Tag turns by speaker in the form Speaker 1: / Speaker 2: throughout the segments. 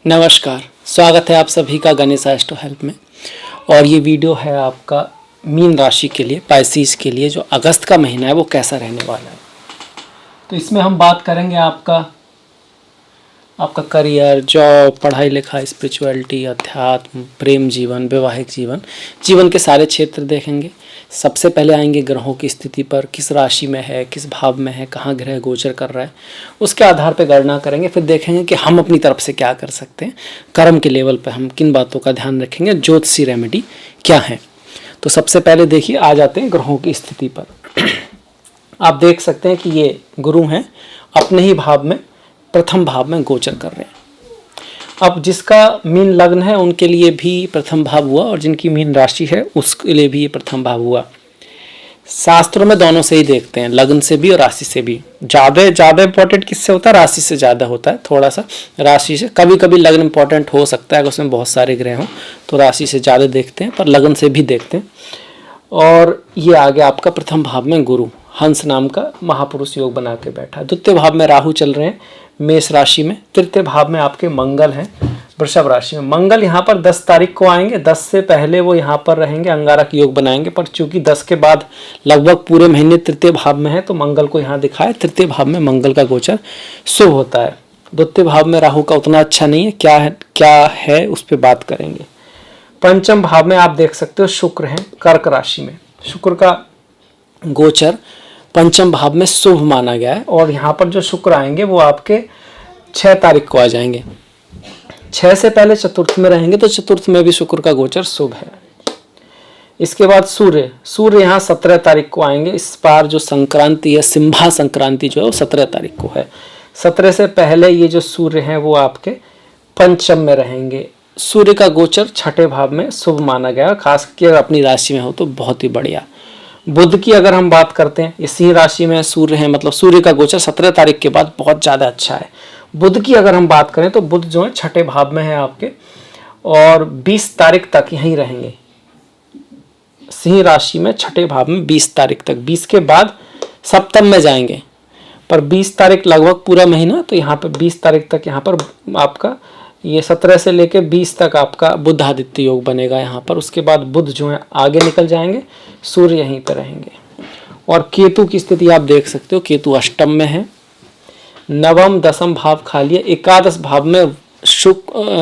Speaker 1: नमस्कार, स्वागत है आप सभी का गणेश एस्ट्रो हेल्प में। और ये वीडियो है आपका मीन राशि के लिए, पाइसेस के लिए, जो अगस्त का महीना है वो कैसा रहने वाला है। तो इसमें हम बात करेंगे आपका करियर, जॉब, पढ़ाई लिखाई, स्पिरिचुअलिटी, अध्यात्म, प्रेम जीवन, वैवाहिक जीवन, जीवन के सारे क्षेत्र देखेंगे। सबसे पहले आएंगे ग्रहों की स्थिति पर, किस राशि में है, किस भाव में है, कहाँ ग्रह गोचर कर रहा है, उसके आधार पर गणना करेंगे। फिर देखेंगे कि हम अपनी तरफ से क्या कर सकते हैं, कर्म के लेवल पर हम किन बातों का ध्यान रखेंगे, ज्योतिषी रेमेडी क्या है। तो सबसे पहले देखिए, आ जाते हैं ग्रहों की स्थिति पर। आप देख सकते हैं कि ये गुरु हैं, अपने ही भाव में, प्रथम भाव में गोचर कर रहे हैं। अब जिसका मीन लग्न है उनके लिए भी प्रथम भाव हुआ, और जिनकी मीन राशि है उसके लिए भी ये प्रथम भाव हुआ। शास्त्रों में दोनों से ही देखते हैं, लग्न से भी और राशि से भी। ज़्यादा इंपॉर्टेंट किससे होता है? राशि से ज़्यादा होता है, थोड़ा सा राशि से। कभी कभी लग्न इंपॉर्टेंट हो सकता है, अगर उसमें बहुत सारे ग्रह हों तो राशि से ज़्यादा देखते हैं, पर लग्न से भी देखते हैं। और ये आ गया आपका प्रथम भाव में गुरु, हंस नाम का महापुरुष योग बना के बैठा। द्वितीय भाव में राहु चल रहे हैं मेष राशि में। तृतीय भाव में आपके मंगल हैं वृषभ राशि में। मंगल यहाँ पर 10 तारीख को आएंगे, 10 से पहले वो यहाँ पर रहेंगे, अंगारक योग बनाएंगे। पर चूंकि 10 के बाद लगभग पूरे महीने तृतीय भाव में है, तो मंगल को यहाँ दिखाए। तृतीय भाव में मंगल का गोचर शुभ होता है। द्वितीय भाव में राहु का उतना अच्छा नहीं है, क्या है उस पर बात करेंगे। पंचम भाव में आप देख सकते हो शुक्र हैं कर्क राशि में। शुक्र का गोचर पंचम भाव में शुभ माना गया है, और यहाँ पर जो शुक्र आएंगे वो आपके 6 तारीख को आ जाएंगे। 6 से पहले चतुर्थ में रहेंगे, तो चतुर्थ में भी शुक्र का गोचर शुभ है। इसके बाद सूर्य यहाँ 17 तारीख को आएंगे। इस बार जो संक्रांति है, सिंभा संक्रांति जो है वो 17 तारीख को है। 17 से पहले ये जो सूर्य हैं वो आपके पंचम में रहेंगे। सूर्य का गोचर 6ठे भाव में शुभ माना गया, खास कर अपनी राशि में हो तो बहुत ही बढ़िया। बुध की अगर हम बात करते हैं, इसी राशि में सूर्य है, मतलब सूर्य का गोचर 17 तारीख के बाद बहुत ज़्यादा अच्छा है। बुध की अगर हम बात करें तो बुध जो है 6ठे भाव में है आपके, और 20 तारीख तक यहीं रहेंगे सिंह राशि में, 6ठे भाव में 20 तारीख तक। 20 के बाद सप्तम में जाएंगे, पर 20 तारीख लगभग पूरा महीना, तो यहाँ पर 20 तारीख तक यहाँ पर आपका ये 17 से लेकर 20 तक आपका बुध आदित्य योग बनेगा यहाँ पर। उसके बाद बुध जो है आगे निकल जाएंगे, सूर्य यहीं पर रहेंगे। और केतु की स्थिति आप देख सकते हो, केतु अष्टम में है, नवम दसम भाव खाली है। एकादश भाव में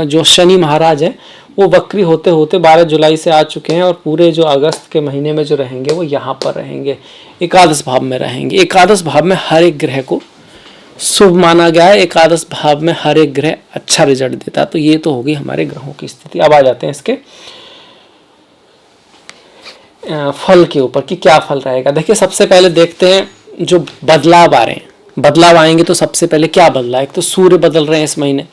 Speaker 1: जो शनि महाराज है वो वक्री होते होते 12 जुलाई से आ चुके हैं, और पूरे जो अगस्त के महीने में जो रहेंगे वो यहाँ पर रहेंगे, एकादश भाव में रहेंगे। एकादश भाव में हर एक ग्रह को शुभ माना गया है, एकादश भाव में हर एक ग्रह अच्छा रिजल्ट देता है। तो ये तो होगी हमारे ग्रहों की स्थिति। अब आ जाते हैं इसके फल के ऊपर कि क्या फल रहेगा। देखिए, सबसे पहले देखते हैं जो बदलाव आ रहे हैं। बदलाव आएंगे तो सबसे पहले क्या बदला? एक तो सूर्य बदल रहे हैं इस महीने,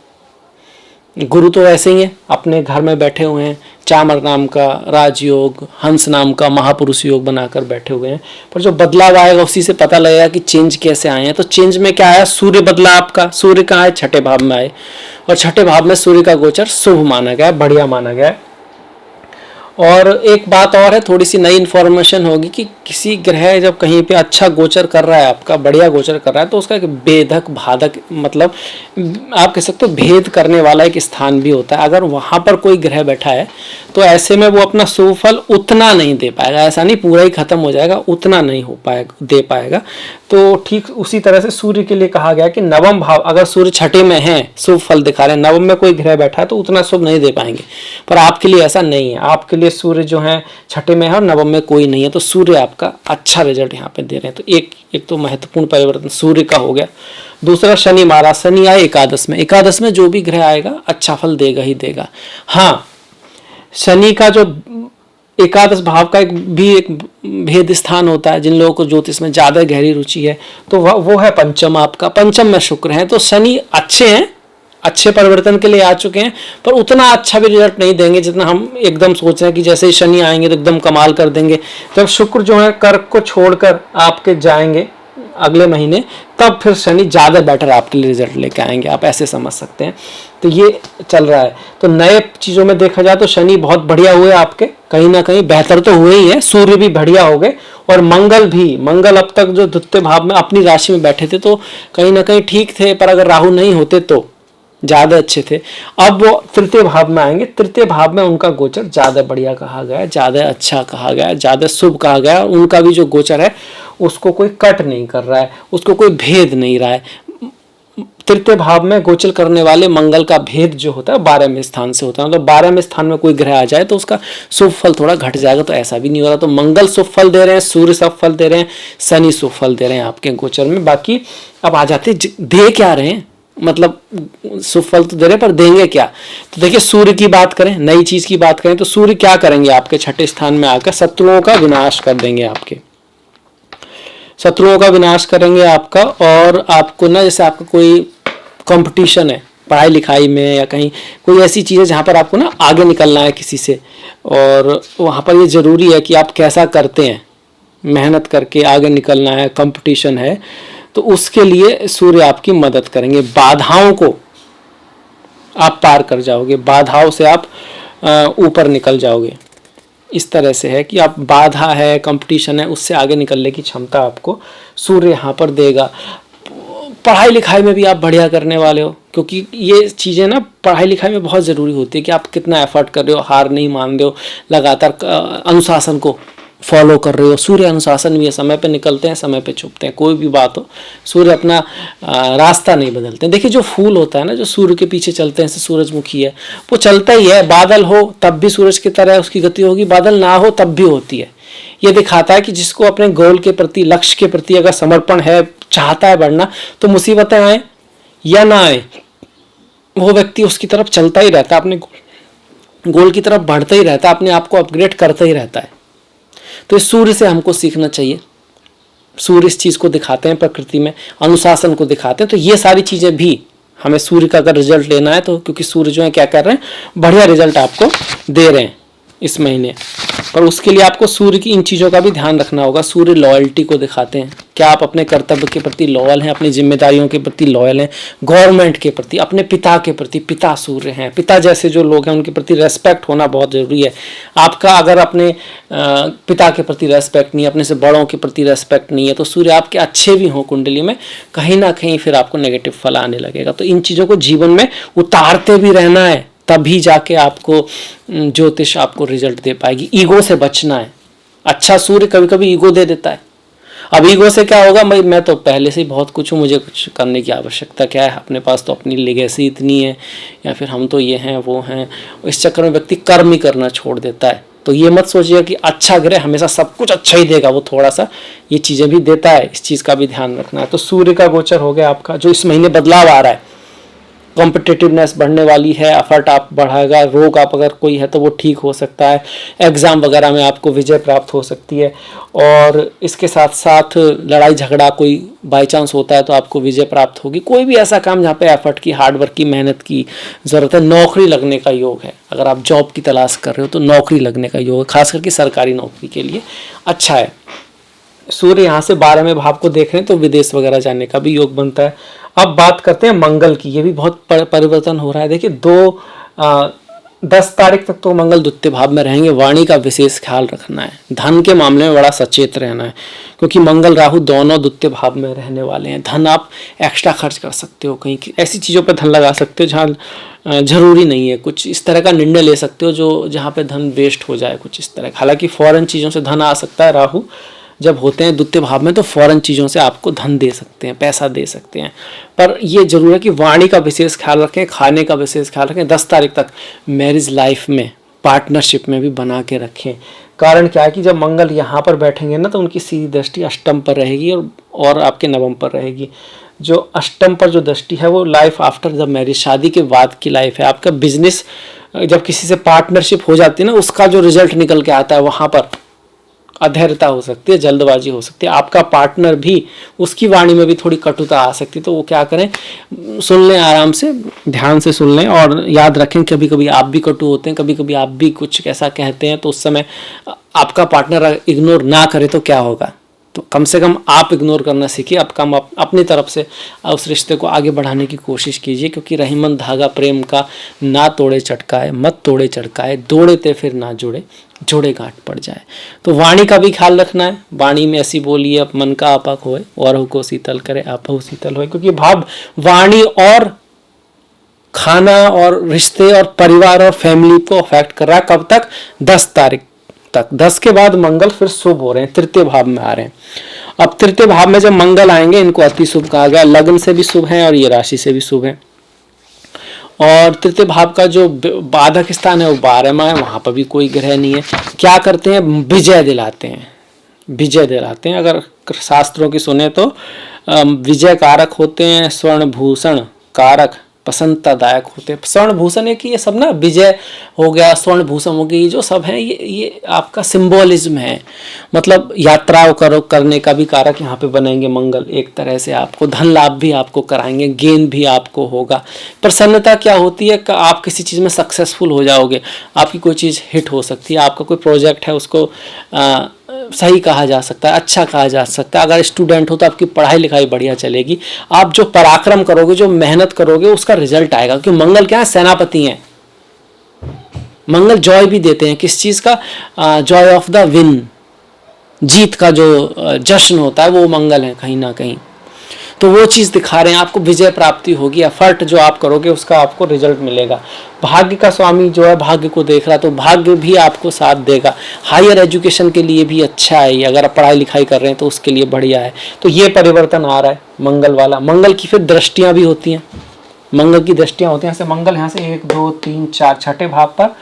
Speaker 1: गुरु तो वैसे ही है, अपने घर में बैठे हुए हैं, चामर नाम का राजयोग, हंस नाम का महापुरुष योग बनाकर बैठे हुए हैं। पर जो बदलाव आएगा उसी से पता लगेगा कि चेंज कैसे आए हैं। तो चेंज में क्या आया? सूर्य बदला आपका। सूर्य कहाँ है? 6ठे भाव में आए, और 6ठे भाव में सूर्य का गोचर शुभ माना गया, बढ़िया माना गया। और एक बात और है, थोड़ी सी नई इन्फॉर्मेशन होगी कि किसी ग्रह जब कहीं पे अच्छा गोचर कर रहा है, आपका बढ़िया गोचर कर रहा है, तो उसका एक भेदक भादक, मतलब आप कह सकते हो भेद करने वाला एक स्थान भी होता है। अगर वहाँ पर कोई ग्रह बैठा है तो ऐसे में वो अपना शुभ फल उतना नहीं दे पाएगा। ऐसा नहीं पूरा ही खत्म हो जाएगा, उतना नहीं हो पाएगा, दे पाएगा। तो ठीक उसी तरह से सूर्य के लिए कहा गया कि नवम भाव, अगर सूर्य 6ठे में है, शुभ फल दिखा रहे हैं, नवम में कोई ग्रह बैठा है तो उतना शुभ नहीं दे पाएंगे। पर आपके लिए ऐसा नहीं है, आपके लिए सूर्य जो है 6ठे में है और नवम में कोई नहीं है, तो सूर्य आपका अच्छा रिजल्ट यहाँ पे दे रहे हैं। तो एक तो महत्वपूर्ण परिवर्तन सूर्य का हो गया। दूसरा शनि महाराज, शनि आए एकादश में। एकादश में जो भी ग्रह आएगा अच्छा फल देगा ही देगा। हाँ, शनि का जो एकादश भाव का एक भेद स्थान होता है, जिन लोगों को ज्योतिष में ज्यादा गहरी रुचि है, तो वो है पंचम आपका। पंचम में शुक्र है, तो शनि अच्छे हैं, अच्छे परिवर्तन के लिए आ चुके हैं, पर उतना अच्छा भी रिजल्ट नहीं देंगे जितना हम एकदम सोच रहे हैं कि जैसे ही शनि आएंगे तो एकदम कमाल कर देंगे। जब शुक्र जो है कर्क को छोड़कर आपके जाएंगे अगले महीने, तब फिर शनि ज़्यादा बेटर आपके लिए रिजल्ट लेके आएंगे, आप ऐसे समझ सकते हैं। तो ये चल रहा है। तो नए चीज़ों में देखा जाए तो शनि बहुत बढ़िया हुए आपके, कहीं ना कहीं बेहतर तो हुए ही है। सूर्य भी बढ़िया हो गए, और मंगल भी, मंगल अब तक जो द्वितीय भाव में अपनी राशि में बैठे थे तो कहीं ना कहीं ठीक थे, पर अगर राहु नहीं होते तो ज़्यादा अच्छे थे। अब वो तृतीय भाव में आएंगे, तृतीय भाव में उनका गोचर ज़्यादा बढ़िया कहा गया है, ज़्यादा अच्छा कहा गया है, ज़्यादा शुभ कहा गया है। उनका भी जो गोचर है उसको कोई कट नहीं कर रहा है, उसको कोई भेद नहीं रहा है। तृतीय भाव में गोचर करने वाले मंगल का भेद जो होता है 12वें स्थान से होता है। मतलब 12वें स्थान में कोई ग्रह आ जाए तो उसका शुभ फल थोड़ा घट जाएगा, तो ऐसा भी नहीं हो रहा। तो मंगल शुभ फल दे रहे हैं, सूर्य शुभ फल दे रहे हैं, शनि शुभ फल दे रहे हैं आपके गोचर में। बाकी अब आ जाते दे क्या रहे हैं, मतलब शुभ फल तो दे रहे हैं पर देंगे क्या। तो देखिए सूर्य की बात करें, नई चीज की बात करें, तो सूर्य क्या करेंगे आपके छठे स्थान में आकर शत्रुओं का विनाश कर देंगे, आपके शत्रुओं का विनाश करेंगे आपका। और आपको ना, जैसे आपका कोई कंपटीशन है पढ़ाई लिखाई में या कहीं कोई ऐसी चीज़ है जहाँ पर आपको ना आगे निकलना है किसी से, और वहाँ पर ये ज़रूरी है कि आप कैसा करते हैं, मेहनत करके आगे निकलना है, कंपटीशन है, तो उसके लिए सूर्य आपकी मदद करेंगे। बाधाओं को आप पार कर जाओगे, बाधाओं से आप ऊपर निकल जाओगे। इस तरह से है कि आप बाधा है, कंपटीशन है, उससे आगे निकलने की क्षमता आपको सूर्य यहाँ पर देगा। पढ़ाई लिखाई में भी आप बढ़िया करने वाले हो, क्योंकि ये चीज़ें ना पढ़ाई लिखाई में बहुत ज़रूरी होती है कि आप कितना एफर्ट कर रहे हो, हार नहीं मान रहे हो, लगातार अनुशासन को फॉलो कर रहे हो। सूर्य अनुशासन भी है, समय पे निकलते हैं, समय पे छुपते हैं, कोई भी बात हो सूर्य अपना रास्ता नहीं बदलते हैं। देखिए जो फूल होता है ना, जो सूर्य के पीछे चलते हैं, जैसे सूरजमुखी है, वो चलता ही है, बादल हो तब भी सूरज की तरह उसकी गति होगी, बादल ना हो तब भी होती है। ये दिखाता है कि जिसको अपने गोल के प्रति, लक्ष्य के प्रति अगर समर्पण है, चाहता है बढ़ना, तो मुसीबतें आए या ना आए, वो व्यक्ति उसकी तरफ चलता ही रहता है, अपने गोल की तरफ बढ़ता ही रहता है, अपने आप को अपग्रेड करता ही रहता है। तो इस सूर्य से हमको सीखना चाहिए। सूर्य इस चीज़ को दिखाते हैं, प्रकृति में अनुशासन को दिखाते हैं। तो ये सारी चीज़ें भी हमें सूर्य का अगर रिजल्ट लेना है तो, क्योंकि सूर्य जो है क्या कर रहे हैं, बढ़िया रिजल्ट आपको दे रहे हैं इस महीने, पर उसके लिए आपको सूर्य की इन चीज़ों का भी ध्यान रखना होगा। सूर्य लॉयल्टी को दिखाते हैं, क्या आप अपने कर्तव्य के प्रति लॉयल हैं, अपनी जिम्मेदारियों के प्रति लॉयल हैं, गवर्नमेंट के प्रति, अपने पिता के प्रति। पिता सूर्य हैं, पिता जैसे जो लोग हैं उनके प्रति रेस्पेक्ट होना बहुत ज़रूरी है। आपका अगर अपने पिता के प्रति रेस्पेक्ट नहीं है, अपने से बड़ों के प्रति रेस्पेक्ट नहीं है, तो सूर्य आपके अच्छे भी हों कुंडली में, कहीं ना कहीं फिर आपको नेगेटिव फल आने लगेगा। तो इन चीज़ों को जीवन में उतारते भी रहना है, तभी जाके आपको ज्योतिष आपको रिजल्ट दे पाएगी। ईगो से बचना है। अच्छा सूर्य कभी कभी ईगो दे देता है। अब ईगो से क्या होगा, मैं तो पहले से ही बहुत कुछ हूँ, मुझे कुछ करने की आवश्यकता क्या है, अपने पास तो अपनी लेगेसी इतनी है, या फिर हम तो ये हैं वो हैं। इस चक्कर में व्यक्ति कर्म ही करना छोड़ देता है। तो ये मत सोचिए कि अच्छा ग्रह हमेशा सब कुछ अच्छा ही देगा, वो थोड़ा सा ये चीज़ें भी देता है, इस चीज़ का भी ध्यान रखना है। तो सूर्य का गोचर हो गया आपका, जो इस महीने बदलाव आ रहा है, कॉम्पिटिटिवनेस बढ़ने वाली है, एफर्ट आप बढ़ाएगा, रोग आप अगर कोई है तो वो ठीक हो सकता है, एग्ज़ाम वगैरह में आपको विजय प्राप्त हो सकती है। और इसके साथ साथ लड़ाई झगड़ा कोई बाई चांस होता है तो आपको विजय प्राप्त होगी। कोई भी ऐसा काम जहाँ पे एफर्ट की, हार्डवर्क की, मेहनत की ज़रूरत है। नौकरी लगने का योग है, अगर आप जॉब की तलाश कर रहे हो तो नौकरी लगने का योग है, खास करके सरकारी नौकरी के लिए अच्छा है। सूर्य यहाँ से 12वें भाव को देख रहे हैं तो विदेश वगैरह जाने का भी योग बनता है। अब बात करते हैं मंगल की, ये भी बहुत परिवर्तन हो रहा है। देखिए 10 तारीख तक तो मंगल द्वितीय भाव में रहेंगे। वाणी का विशेष ख्याल रखना है, धन के मामले में बड़ा सचेत रहना है, क्योंकि मंगल राहु दोनों द्वितीय भाव में रहने वाले हैं। धन आप एक्स्ट्रा खर्च कर सकते हो, कहीं ऐसी चीज़ों पर धन लगा सकते हो जहाँ जरूरी नहीं है। कुछ इस तरह का निर्णय ले सकते हो जो जहाँ पे धन वेस्ट हो जाए, कुछ इस तरह। हालांकि फॉरेन चीज़ों से धन आ सकता है, राहु जब होते हैं द्वितीय भाव में तो फॉरेन चीज़ों से आपको धन दे सकते हैं, पैसा दे सकते हैं। पर ये जरूर है कि वाणी का विशेष ख्याल रखें, खाने का विशेष ख्याल रखें। 10 तारीख तक मैरिज लाइफ में, पार्टनरशिप में भी बना के रखें। कारण क्या है कि जब मंगल यहाँ पर बैठेंगे ना तो उनकी सीधी दृष्टि अष्टम पर रहेगी और आपके नवम पर रहेगी। जो अष्टम पर जो दृष्टि है वो लाइफ आफ्टर द मैरिज, शादी के बाद की लाइफ है। आपका बिजनेस जब किसी से पार्टनरशिप हो जाती है ना, उसका जो रिजल्ट निकल के आता है वहाँ पर अधैर्यता हो सकती है, जल्दबाजी हो सकती है। आपका पार्टनर भी, उसकी वाणी में भी थोड़ी कटुता आ सकती है। तो वो क्या करें, सुन लें, आराम से ध्यान से सुन लें। और याद रखें कभी कभी आप भी कटु होते हैं, कभी कभी आप भी कुछ ऐसा कहते हैं, तो उस समय आपका पार्टनर इग्नोर ना करे तो क्या होगा। तो कम से कम आप इग्नोर करना सीखिए, आप कम अपनी तरफ से उस रिश्ते को आगे बढ़ाने की कोशिश कीजिए। क्योंकि रहीमन धागा प्रेम का ना तोड़े चटकाए, मत तोड़े चटकाए, दौड़े ते फिर ना जुड़े, जोड़े गांठ पड़ जाए। तो वाणी का भी ख्याल रखना है। वाणी में ऐसी बोलिए अब मन का आपक होए, और को शीतल करे आपहु शीतल होए। क्योंकि भाव वाणी और खाना और रिश्ते और परिवार और फैमिली को अफेक्ट कर रहा है। कब तक? 10 तारीख तक। 10 के बाद मंगल फिर शुभ हो रहे हैं, तृतीय भाव में आ रहे हैं। अब तृतीय भाव में जब मंगल आएंगे, इनको अति शुभ कहा गया, लग्न से भी शुभ है और ये राशि से भी शुभ है। और तृतीय भाव का जो बाधक स्थान है वो 12वां है, वहां पर भी कोई ग्रह नहीं है। क्या करते हैं? विजय दिलाते हैं, विजय दिलाते हैं। अगर शास्त्रों की सुने तो विजय कारक होते हैं, स्वर्ण भूषण कारक, प्रसन्नतादायक होते हैं। स्वर्ण भूषण है कि ये सब ना, विजय हो गया, स्वर्ण भूषण हो गई, जो सब है ये आपका सिंबोलिज्म है। मतलब यात्राओं करने का भी कारक यहाँ पे बनेंगे मंगल। एक तरह से आपको धन लाभ भी आपको कराएंगे, गेन भी आपको होगा। प्रसन्नता क्या होती है? आप किसी चीज़ में सक्सेसफुल हो जाओगे, आपकी कोई चीज़ हिट हो सकती है, आपका कोई प्रोजेक्ट है उसको सही कहा जा सकता है, अच्छा कहा जा सकता है। अगर स्टूडेंट हो तो आपकी पढ़ाई लिखाई बढ़िया चलेगी। आप जो पराक्रम करोगे, जो मेहनत करोगे, उसका रिजल्ट आएगा। क्योंकि मंगल क्या है? सेनापति हैं। मंगल जॉय भी देते हैं। किस चीज का? जॉय ऑफ द विन, जीत का जो जश्न होता है वो मंगल है कहीं ना कहीं। तो वो चीज़ दिखा रहे हैं, आपको विजय प्राप्ति होगी। एफर्ट जो आप करोगे उसका आपको रिजल्ट मिलेगा। भाग्य का स्वामी जो है भाग्य को देख रहा, तो भाग्य भी आपको साथ देगा। हायर एजुकेशन के लिए भी अच्छा है ये, अगर आप पढ़ाई लिखाई कर रहे हैं तो उसके लिए बढ़िया है। तो ये परिवर्तन आ रहा है मंगल वाला। मंगल की फिर दृष्टियां भी होती हैं, मंगल की दृष्टियां होती हैं। ऐसे मंगल यहाँ से 1 2 3 4 छठे भाव पर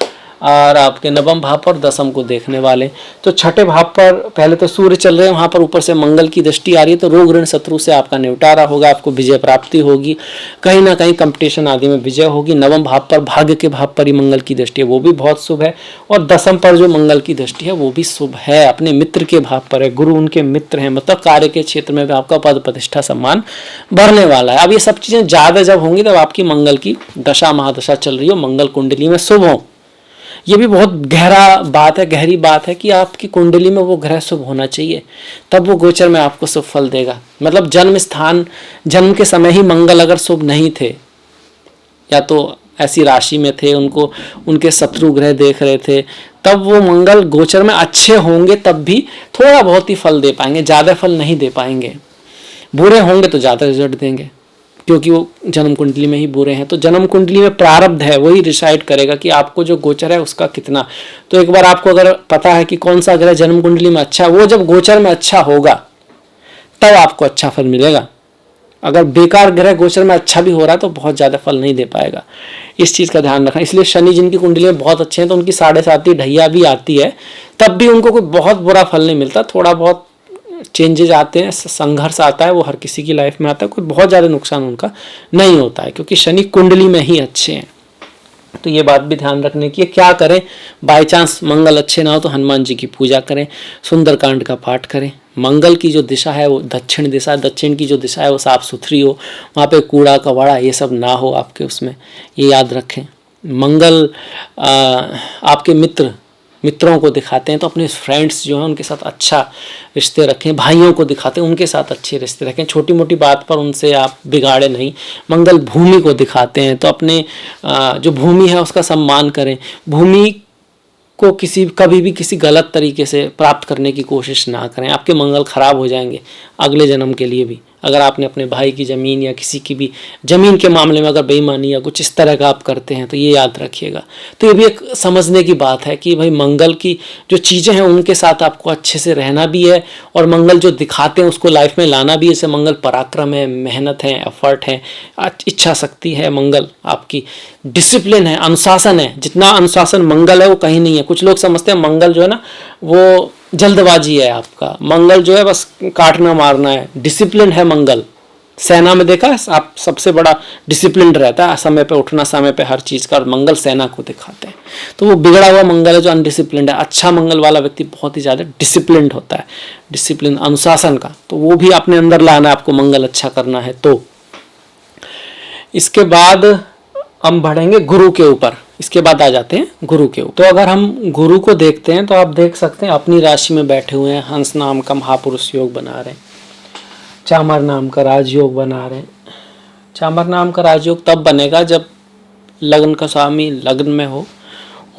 Speaker 1: और आपके नवम भाव पर दसम को देखने वाले। तो छठे भाव पर पहले तो सूर्य चल रहे हैं, वहां पर ऊपर से मंगल की दृष्टि आ रही है। तो रोग ऋण शत्रु से आपका निपटारा होगा, आपको विजय प्राप्ति होगी, कहीं ना कहीं कंपटीशन आदि में विजय होगी। नवम भाव पर भाग्य के भाव पर ही मंगल की दृष्टि है, वो भी बहुत शुभ है। और दसम पर जो मंगल की दृष्टि है वो भी शुभ है, अपने मित्र के भाव पर है, गुरु उनके मित्र हैं, मतलब कार्य के क्षेत्र में भी आपका पद प्रतिष्ठा सम्मान बढ़ने वाला है। अब ये सब चीजें ज्यादा जब होंगी तब आपकी मंगल की दशा महादशा चल रही हो, मंगल कुंडली में शुभ हो। ये भी बहुत गहरा बात है, गहरी बात है कि आपकी कुंडली में वो ग्रह शुभ होना चाहिए, तब वो गोचर में आपको शुभ फल देगा। मतलब जन्म स्थान, जन्म के समय ही मंगल अगर शुभ नहीं थे, या तो ऐसी राशि में थे, उनको उनके शत्रु ग्रह देख रहे थे, तब वो मंगल गोचर में अच्छे होंगे, तब भी थोड़ा बहुत ही फल दे पाएंगे, ज़्यादा फल नहीं दे पाएंगे। बुरे होंगे तो ज़्यादा रिजल्ट देंगे, क्योंकि वो जन्म कुंडली में ही बुरे हैं। तो जन्म कुंडली में प्रारब्ध है, वही डिसाइड करेगा कि आपको जो गोचर है उसका कितना। तो एक बार आपको अगर पता है कि कौन सा ग्रह जन्म कुंडली में अच्छा है, वो जब गोचर में अच्छा होगा तब आपको अच्छा फल मिलेगा। अगर बेकार ग्रह गोचर में अच्छा भी हो रहा है तो बहुत ज़्यादा फल नहीं दे पाएगा। इस चीज़ का ध्यान रखना। इसलिए शनि जिनकी कुंडली में बहुत अच्छे हैं तो उनकी 7.5 ढैया भी आती है, तब भी उनको कोई बहुत बुरा फल नहीं मिलता। थोड़ा बहुत चेंजेज आते हैं, संघर्ष आता है, वो हर किसी की लाइफ में आता है, कोई बहुत ज़्यादा नुकसान उनका नहीं होता है, क्योंकि शनि कुंडली में ही अच्छे हैं। तो ये बात भी ध्यान रखने की है। क्या करें? बाय चांस मंगल अच्छे ना हो तो हनुमान जी की पूजा करें, सुंदरकांड का पाठ करें। मंगल की जो दिशा है वो दक्षिण दिशा, दक्षिण की जो दिशा है वो साफ सुथरी हो, वहाँ पे कूड़ा कबाड़ा ये सब ना हो आपके उसमें, ये याद रखें। मंगल आपके मित्रों को दिखाते हैं, तो अपने फ्रेंड्स जो हैं उनके साथ अच्छा रिश्ते रखें। भाइयों को दिखाते हैं, उनके साथ अच्छे रिश्ते रखें। छोटी मोटी बात पर उनसे आप बिगाड़े नहीं। मंगल भूमि को दिखाते हैं, तो अपने जो भूमि है उसका सम्मान करें। भूमि को कभी भी किसी गलत तरीके से प्राप्त करने की कोशिश ना करें, आपके मंगल खराब हो जाएंगे अगले जन्म के लिए भी। अगर आपने अपने भाई की ज़मीन या किसी की भी ज़मीन के मामले में अगर बेईमानी या कुछ इस तरह का आप करते हैं तो ये याद रखिएगा। तो ये भी एक समझने की बात है कि भाई मंगल की जो चीज़ें हैं उनके साथ आपको अच्छे से रहना भी है, और मंगल जो दिखाते हैं उसको लाइफ में लाना भी है। जैसे मंगल पराक्रम है, मेहनत है, एफर्ट है, इच्छा शक्ति है, मंगल आपकी डिसिप्लिन है, अनुशासन है। जितना अनुशासन मंगल है वो कहीं नहीं है। कुछ लोग समझते हैं मंगल जो है ना वो जल्दबाजी है, आपका मंगल जो है बस काटना मारना है। डिसिप्लिन है मंगल। सेना में देखा है आप, सबसे बड़ा डिसिप्लिन रहता है, समय पे उठना, समय पे हर चीज़ का, और मंगल सेना को दिखाते हैं। तो वो बिगड़ा हुआ मंगल है जो अनडिसिप्लिन है। अच्छा मंगल वाला व्यक्ति बहुत ही ज़्यादा डिसिप्लिन होता है, डिसिप्लिन अनुशासन का, तो वो भी अपने अंदर लाना है, आपको मंगल अच्छा करना है। तो इसके बाद हम बढ़ेंगे गुरु के ऊपर। इसके बाद आ जाते हैं गुरु के ऊपर। तो अगर हम गुरु को देखते हैं तो आप देख सकते हैं अपनी राशि में बैठे हुए हैं, हंस नाम का महापुरुष योग बना रहे हैं, चामर नाम का राजयोग बना रहे हैं। चामर नाम का राजयोग तब बनेगा जब लग्न का स्वामी लग्न में हो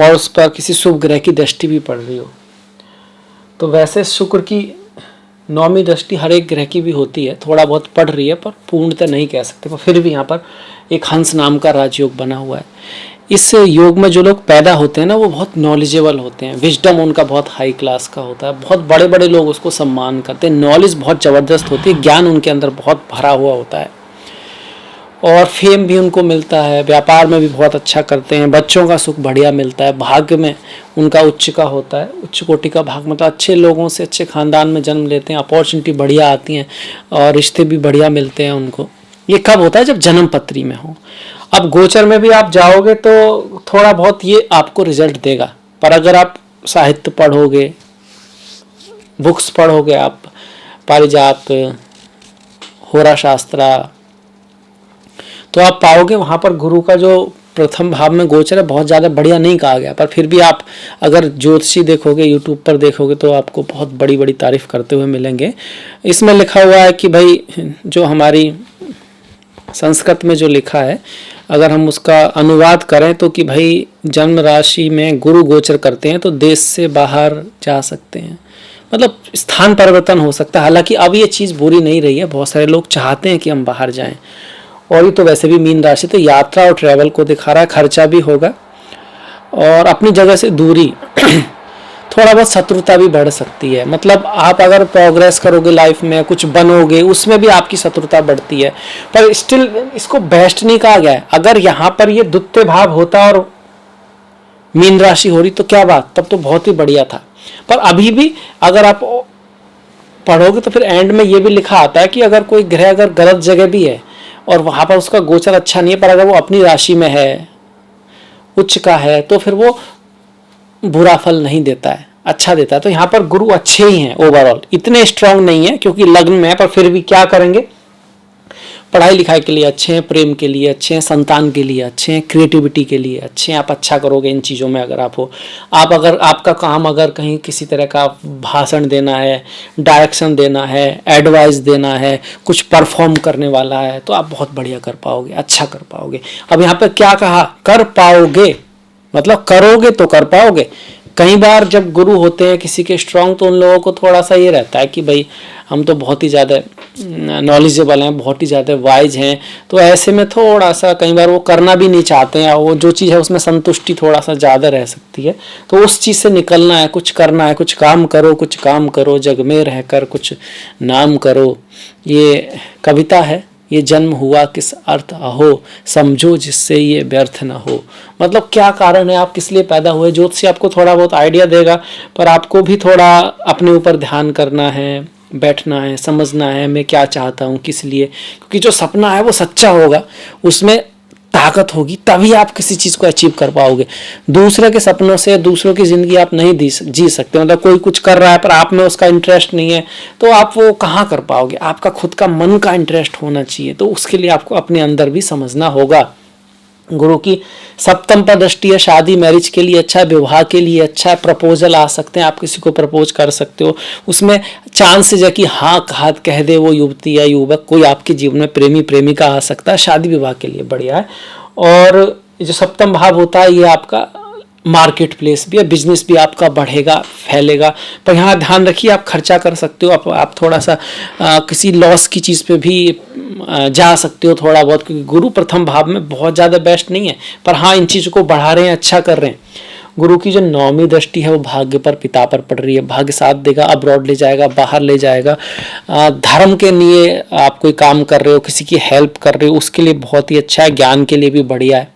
Speaker 1: और उस पर किसी शुभ ग्रह की दृष्टि भी पड़ रही हो। तो वैसे शुक्र की नौवीं दृष्टि हर एक ग्रह की भी होती है, थोड़ा बहुत पढ़ रही है पर पूर्णतः नहीं कह सकते, पर फिर भी यहाँ पर एक हंस नाम का राजयोग बना हुआ है। इस योग में जो लोग पैदा होते हैं ना वो बहुत नॉलेजेबल होते हैं, विजडम उनका बहुत हाई क्लास का होता है, बहुत बड़े बड़े लोग उसको सम्मान करते हैं, नॉलेज बहुत ज़बरदस्त होती है, ज्ञान उनके अंदर बहुत भरा हुआ होता है और फेम भी उनको मिलता है, व्यापार में भी बहुत अच्छा करते हैं, बच्चों का सुख बढ़िया मिलता है, भाग्य में उनका उच्च का होता है, उच्च कोटि का भाग मतलब अच्छे लोगों से अच्छे खानदान में जन्म लेते हैं, अपॉर्चुनिटी बढ़िया आती हैं और रिश्ते भी बढ़िया मिलते हैं उनको। ये कब होता है? जब जन्म पत्री में हो। अब गोचर में भी आप जाओगे तो थोड़ा बहुत ये आपको रिजल्ट देगा, पर अगर आप साहित्य पढ़ोगे, बुक्स पढ़ोगे, आप पारिजात, होरा शास्त्रा, तो आप पाओगे वहाँ पर गुरु का जो प्रथम भाव में गोचर है बहुत ज़्यादा बढ़िया नहीं कहा गया, पर फिर भी आप अगर ज्योतिषी देखोगे, यूट्यूब पर देखोगे तो आपको बहुत बड़ी बड़ी तारीफ करते हुए मिलेंगे। इसमें लिखा हुआ है कि भाई जो हमारी संस्कृत में जो लिखा है अगर हम उसका अनुवाद करें तो कि भाई जन्म राशि में गुरु गोचर करते हैं तो देश से बाहर जा सकते हैं, मतलब स्थान परिवर्तन हो सकता है। हालांकि अब ये चीज़ बुरी नहीं रही है, बहुत सारे लोग चाहते हैं कि हम बाहर जाएं, और ये तो वैसे भी मीन राशि तो यात्रा और ट्रैवल को दिखा रहा है, खर्चा भी होगा और अपनी जगह से दूरी थोड़ा बहुत शत्रुता भी बढ़ सकती है, मतलब आप अगर प्रोग्रेस करोगे लाइफ में, कुछ बनोगे, उसमें भी आपकी शत्रुता बढ़ती है, पर स्टिल इसको बेस्ट नहीं कहा गया है। अगर यहाँ पर ये द्वितीय भाव होता और मीन राशि हो रही तो क्या बात, तब तो बहुत ही बढ़िया था। पर अभी भी अगर आप पढ़ोगे तो फिर एंड में ये भी लिखा आता है कि अगर कोई ग्रह अगर गलत जगह भी है और वहाँ पर उसका गोचर अच्छा नहीं है, पर अगर वो अपनी राशि में है, उच्च का है, तो फिर वो बुरा फल नहीं देता है, अच्छा देता है। तो यहाँ पर गुरु अच्छे ही हैं ओवरऑल, इतने स्ट्रांग नहीं है क्योंकि लग्न में है, पर फिर भी क्या करेंगे, पढ़ाई लिखाई के लिए अच्छे हैं, प्रेम के लिए अच्छे हैं, संतान के लिए अच्छे हैं, क्रिएटिविटी के लिए अच्छे हैं। आप अच्छा करोगे इन चीज़ों में अगर आप हो, आप अगर आपका काम अगर कहीं किसी तरह का भाषण देना है, डायरेक्शन देना है, एडवाइस देना है, कुछ परफॉर्म करने वाला है, तो आप बहुत बढ़िया कर पाओगे, अच्छा कर पाओगे। अब यहाँ पर क्या कहा, कर पाओगे, मतलब करोगे तो कर पाओगे। कई बार जब गुरु होते हैं किसी के स्ट्रांग तो उन लोगों को थोड़ा सा ये रहता है कि भाई हम तो बहुत ही ज़्यादा नॉलेजेबल हैं, बहुत ही ज़्यादा वाइज हैं, तो ऐसे में थोड़ा सा कई बार वो करना भी नहीं चाहते हैं, वो जो चीज़ है उसमें संतुष्टि थोड़ा सा ज़्यादा रह सकती है। तो उस चीज़ से निकलना है, कुछ करना है, कुछ काम करो, कुछ काम करो, जग में रहकर कुछ नाम करो। ये कविता है, ये जन्म हुआ किस अर्थ अहो, समझो जिससे ये व्यर्थ न हो। मतलब क्या कारण है, आप किस लिए पैदा हुए, ज्योतिषी आपको थोड़ा बहुत आइडिया देगा, पर आपको भी थोड़ा अपने ऊपर ध्यान करना है, बैठना है, समझना है मैं क्या चाहता हूँ, किस लिए, क्योंकि जो सपना है वो सच्चा होगा, उसमें ताकत होगी, तभी आप किसी चीज़ को अचीव कर पाओगे। दूसरे के सपनों से दूसरों की ज़िंदगी आप नहीं जी सकते, मतलब कोई कुछ कर रहा है पर आप में उसका इंटरेस्ट नहीं है तो आप वो कहाँ कर पाओगे। आपका खुद का मन का इंटरेस्ट होना चाहिए, तो उसके लिए आपको अपने अंदर भी समझना होगा। गुरु की सप्तम पर दृष्टि है, शादी मैरिज के लिए अच्छा है, विवाह के लिए अच्छा है, प्रपोजल आ सकते हैं, आप किसी को प्रपोज कर सकते हो, उसमें चांसेस है कि हाँ कह दे वो युवती या युवक, कोई आपके जीवन में प्रेमी प्रेमिका आ सकता है, शादी विवाह के लिए बढ़िया है। और जो सप्तम भाव होता है ये आपका मार्केट प्लेस भी है, बिजनेस भी आपका बढ़ेगा, फैलेगा, पर यहाँ ध्यान रखिए आप खर्चा कर सकते हो, आप थोड़ा सा किसी लॉस की चीज़ पे भी जा सकते हो थोड़ा बहुत, क्योंकि गुरु प्रथम भाव में बहुत ज़्यादा बेस्ट नहीं है, पर हाँ इन चीज़ों को बढ़ा रहे हैं, अच्छा कर रहे हैं। गुरु की जो नौवीं दृष्टि है वो भाग्य पर, पिता पर पड़ रही है, भाग्य साथ देगा, अब्रॉड ले जाएगा, बाहर ले जाएगा। धर्म के लिए आप कोई काम कर रहे हो, किसी की हेल्प कर रहे हो, उसके लिए बहुत ही अच्छा है, ज्ञान के लिए भी बढ़िया है।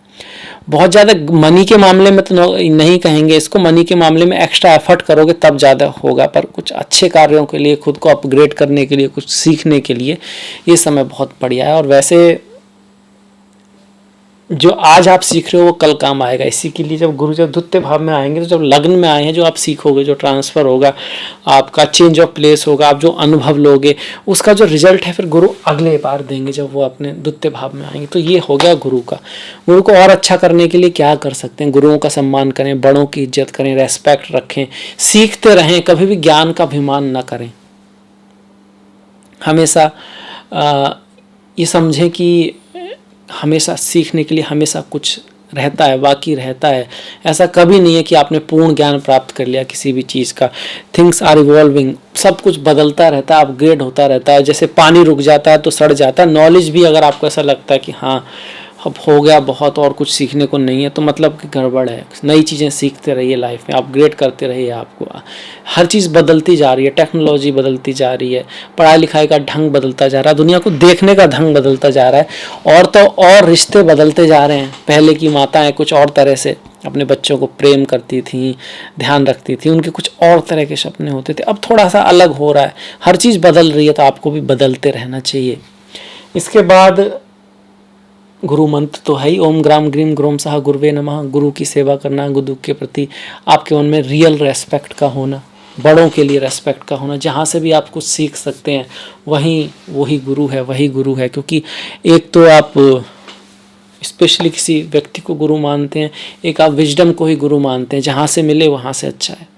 Speaker 1: बहुत ज़्यादा मनी के मामले में तो नहीं कहेंगे इसको, मनी के मामले में एक्स्ट्रा एफर्ट करोगे तब ज़्यादा होगा, पर कुछ अच्छे कार्यों के लिए, खुद को अपग्रेड करने के लिए, कुछ सीखने के लिए ये समय बहुत बढ़िया है। और वैसे जो आज आप सीख रहे हो वो कल काम आएगा, इसी के लिए जब गुरु जब द्वितीय भाव में आएंगे तो जब लग्न में आए हैं जो आप सीखोगे, जो ट्रांसफ़र होगा आपका, चेंज ऑफ प्लेस होगा, आप जो अनुभव लोगे उसका जो रिजल्ट है फिर गुरु अगले बार देंगे जब वो अपने द्वितीय भाव में आएंगे। तो ये हो गया गुरु का। गुरु को और अच्छा करने के लिए क्या कर सकते हैं, गुरुओं का सम्मान करें, बड़ों की इज्जत करें, रेस्पेक्ट रखें, सीखते रहें, कभी भी ज्ञान का अभिमान न करें। हमेशा ये समझें कि हमेशा सीखने के लिए हमेशा कुछ रहता है, बाकी रहता है। ऐसा कभी नहीं है कि आपने पूर्ण ज्ञान प्राप्त कर लिया किसी भी चीज़ का। थिंग्स आर इवॉल्विंग, सब कुछ बदलता रहता है, अपग्रेड होता रहता है। जैसे पानी रुक जाता है तो सड़ जाता है, नॉलेज भी अगर आपको ऐसा लगता है कि हाँ अब हो गया बहुत और कुछ सीखने को नहीं है, तो मतलब कि गड़बड़ है। नई चीज़ें सीखते रहिए, लाइफ में अपग्रेड करते रहिए। आपको हर चीज़ बदलती जा रही है, टेक्नोलॉजी बदलती जा रही है, पढ़ाई लिखाई का ढंग बदलता जा रहा है, दुनिया को देखने का ढंग बदलता जा रहा है, और तो और रिश्ते बदलते जा रहे हैं। पहले की माताएं कुछ और तरह से अपने बच्चों को प्रेम करती थी, ध्यान रखती थी, उनके कुछ और तरह के सपने होते थे। अब थोड़ा सा अलग हो रहा है, हर चीज़ बदल रही है, तो आपको भी बदलते रहना चाहिए। इसके बाद गुरु मंत्र तो है ही, ओम ग्राम ग्रीम ग्रोम सहा गुरुवे नमः। गुरु की सेवा करना, गुरु के प्रति आपके मन में रियल रेस्पेक्ट का होना, बड़ों के लिए रेस्पेक्ट का होना। जहाँ से भी आप कुछ सीख सकते हैं वही गुरु है, वही गुरु है। क्योंकि एक तो आप स्पेशली किसी व्यक्ति को गुरु मानते हैं, एक आप विजडम को ही गुरु मानते हैं। जहाँ से मिले वहाँ से अच्छा है,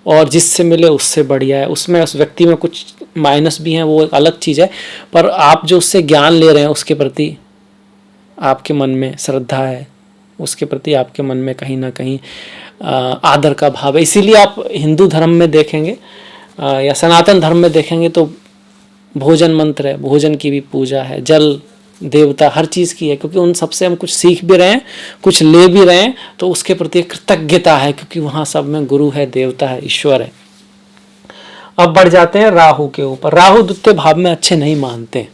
Speaker 1: और जिससे मिले उससे बढ़िया है। उसमें उस व्यक्ति में कुछ माइनस भी हैं, वो एक अलग चीज़ है, पर आप जो उससे ज्ञान ले रहे हैं उसके प्रति आपके मन में श्रद्धा है, उसके प्रति आपके मन में कहीं ना कहीं आदर का भाव है। इसीलिए आप हिंदू धर्म में देखेंगे या सनातन धर्म में देखेंगे तो भोजन मंत्र है, भोजन की भी पूजा है, जल देवता हर चीज़ की है। क्योंकि उन सबसे हम कुछ सीख भी रहे हैं, कुछ ले भी रहे हैं, तो उसके प्रति कृतज्ञता है, क्योंकि वहाँ सब में गुरु है, देवता है, ईश्वर है। अब बढ़ जाते हैं राहु के ऊपर। राहु द्वितीय भाव में अच्छे नहीं मानते,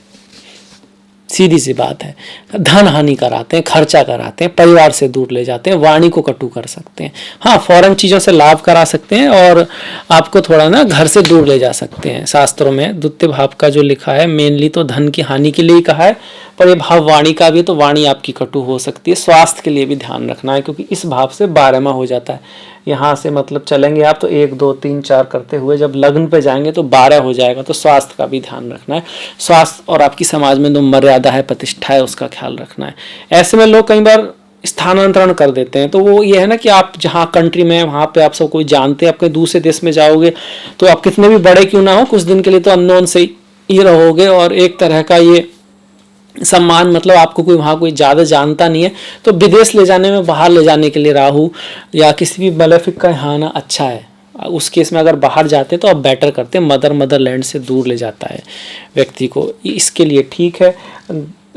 Speaker 1: सीधी सी बात है। धन हानि कराते हैं, खर्चा कराते हैं, परिवार से दूर ले जाते हैं, वाणी को कटु कर सकते हैं। हाँ, फॉरेन चीज़ों से लाभ करा सकते हैं और आपको थोड़ा ना घर से दूर ले जा सकते हैं। शास्त्रों में द्वितीय भाव का जो लिखा है मेनली तो धन की हानि के लिए ही कहा है, पर ये भाव वाणी का भी, तो वाणी आपकी कटु हो सकती है। स्वास्थ्य के लिए भी ध्यान रखना है, क्योंकि इस भाव से 12वां हो जाता है। यहाँ से मतलब चलेंगे आप तो 1 2 3 4 करते हुए जब लग्न पे जाएंगे तो 12 हो जाएगा। तो स्वास्थ्य का भी ध्यान रखना है। स्वास्थ्य और आपकी समाज में जो मर्यादा है, प्रतिष्ठा है, उसका ख्याल रखना है। ऐसे में लोग कई बार स्थानांतरण कर देते हैं। तो वो ये है ना कि आप जहाँ कंट्री में वहाँ पे आप सब कोई जानते हैं, आप कहीं दूसरे देश में जाओगे तो आप कितने भी बड़े क्यों ना हो, कुछ दिन के लिए तो अननोन से ही रहोगे, और एक तरह का ये सम्मान, मतलब आपको कोई वहाँ कोई ज़्यादा जानता नहीं है। तो विदेश ले जाने में, बाहर ले जाने के लिए राहु या किसी भी मलेफिक का यहाँ आना अच्छा है। उस केस में अगर बाहर जाते तो आप बेटर करते, मदरलैंड से दूर ले जाता है व्यक्ति को, इसके लिए ठीक है।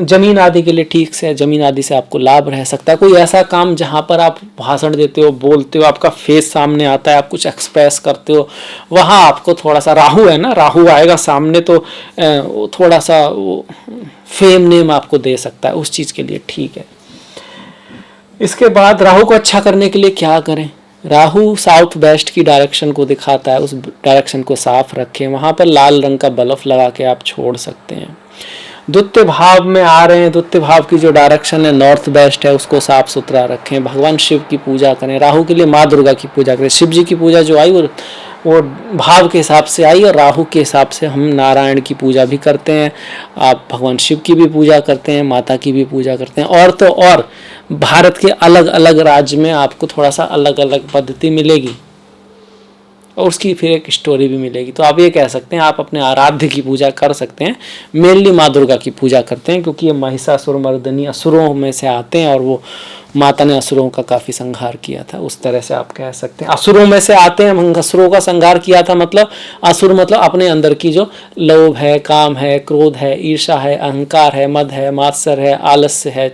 Speaker 1: जमीन आदि के लिए ठीक से, जमीन आदि से आपको लाभ रह सकता है। कोई ऐसा काम जहाँ पर आप भाषण देते हो, बोलते हो, आपका फेस सामने आता है, आप कुछ एक्सप्रेस करते हो, वहाँ आपको थोड़ा सा, राहु है ना, राहु आएगा सामने तो थोड़ा सा वो फेम नेम आपको दे सकता है, उस चीज़ के लिए ठीक है। इसके बाद राहु को अच्छा करने के लिए क्या करें? राहु साउथ वेस्ट की डायरेक्शन को दिखाता है, उस डायरेक्शन को साफ रखें। वहाँ पर लाल रंग का बल्ब लगा के आप छोड़ सकते हैं। द्वितीय भाव में आ रहे हैं, द्वितीय भाव की जो डायरेक्शन है नॉर्थ वेस्ट है, उसको साफ सुथरा रखें। भगवान शिव की पूजा करें। राहु के लिए माँ दुर्गा की पूजा करें। शिव जी की पूजा जो आई वो भाव के हिसाब से आई, और राहु के हिसाब से हम नारायण की पूजा भी करते हैं। आप भगवान शिव की भी पूजा करते हैं, माता की भी पूजा करते हैं। और तो और भारत के अलग अलग राज्य में आपको थोड़ा सा अलग अलग पद्धति मिलेगी, और उसकी फिर एक स्टोरी भी मिलेगी। तो आप ये कह सकते हैं आप अपने आराध्य की पूजा कर सकते हैं। मेनली माँ दुर्गा की पूजा करते हैं, क्योंकि ये महिषासुर मर्दिनी असुरों में से आते हैं, और वो माता ने असुरों का काफ़ी संहार किया था। उस तरह से आप कह सकते हैं असुरों में से आते हैं। असुरों का संहार किया था मतलब, असुर मतलब अपने अंदर की जो लोभ है, काम है, क्रोध है, ईर्षा है, अहंकार है, मद है, मात्सर है, आलस्य है,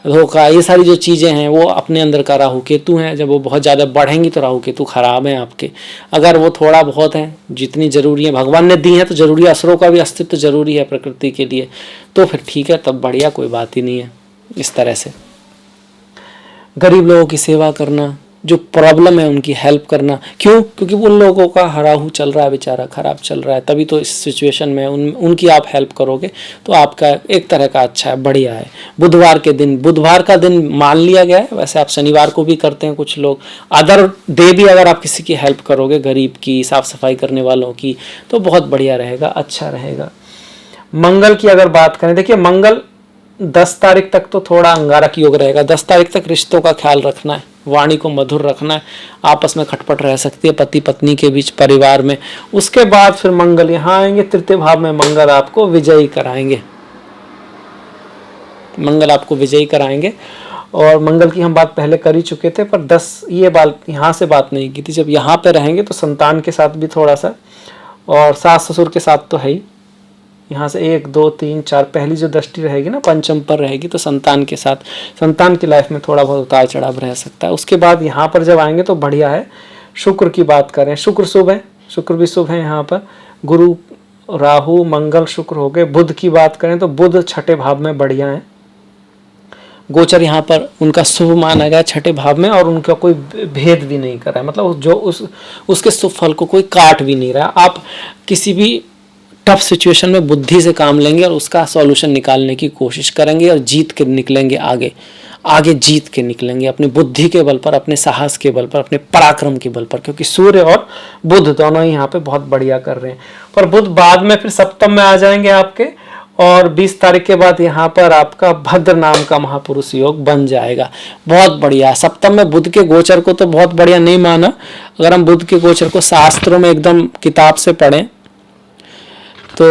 Speaker 1: धोखा, ये सारी जो चीज़ें हैं वो अपने अंदर का राहु केतु हैं। जब वो बहुत ज़्यादा बढ़ेंगी तो राहु केतु खराब हैं आपके। अगर वो थोड़ा बहुत है, जितनी ज़रूरी है भगवान ने दी है, तो ज़रूरी असुरों का भी अस्तित्व ज़रूरी है प्रकृति के लिए, तो फिर ठीक है, तब बढ़िया, कोई बात ही नहीं है। इस तरह से गरीब लोगों की सेवा करना, जो प्रॉब्लम है उनकी हेल्प करना। क्यों? क्योंकि उन लोगों का राहु चल रहा है, बेचारा खराब चल रहा है, तभी तो इस सिचुएशन में उनकी आप हेल्प करोगे तो आपका एक तरह का अच्छा है, बढ़िया है। बुधवार के दिन, बुधवार का दिन मान लिया गया है, वैसे आप शनिवार को भी करते हैं कुछ लोग। अदर डे भी अगर आप किसी की हेल्प करोगे, गरीब की, साफ सफाई करने वालों की, तो बहुत बढ़िया रहेगा, अच्छा रहेगा। मंगल की अगर बात करें, देखिए मंगल 10 तारीख तक तो थोड़ा अंगारक योग रहेगा। 10 तारीख तक रिश्तों का ख्याल रखना है, वाणी को मधुर रखना है। आपस में खटपट रह सकती है पति पत्नी के बीच, परिवार में। उसके बाद फिर मंगल यहाँ आएंगे, तृतीय भाव में मंगल आपको विजयी कराएंगे, मंगल आपको विजयी कराएंगे। और मंगल की हम बात पहले कर ही चुके थे, पर 10 ये बात यहाँ से बात नहीं की थी। जब यहाँ पे रहेंगे तो संतान के साथ भी थोड़ा सा, और सास ससुर के साथ तो है ही। यहाँ से 1 2 3 4 पहली जो दृष्टि रहेगी ना पंचम पर रहेगी, तो संतान के साथ, संतान की लाइफ में थोड़ा बहुत उतार चढ़ाव रह सकता है। उसके बाद यहाँ पर जब आएंगे तो बढ़िया है। शुक्र की बात करें, शुक्र शुभ है, शुक्र भी शुभ है यहाँ पर। गुरु राहु मंगल शुक्र हो गए। बुध की बात करें तो बुध छठे भाव में बढ़िया है। गोचर यहाँ पर उनका शुभ माना गया छठे भाव में, और उनका कोई भेद भी नहीं कर रहा है, मतलब जो उसके शुभ फल को कोई काट भी नहीं रहा। आप किसी भी टफ सिचुएशन में बुद्धि से काम लेंगे और उसका सॉल्यूशन निकालने की कोशिश करेंगे और जीत के निकलेंगे आगे। आगे जीत के निकलेंगे अपनी बुद्धि के बल पर, अपने साहस के बल पर, अपने पराक्रम के बल पर, क्योंकि सूर्य और बुध दोनों ही यहाँ पे बहुत बढ़िया कर रहे हैं। पर बुध बाद में फिर सप्तम में आ जाएंगे आपके, और 20 तारीख के बाद यहाँ पर आपका भद्र नाम का महापुरुष योग बन जाएगा। बहुत बढ़िया। सप्तम में बुध के गोचर को तो बहुत बढ़िया नहीं माना। अगर हम बुध के गोचर को शास्त्रों में एकदम किताब से पढ़ें तो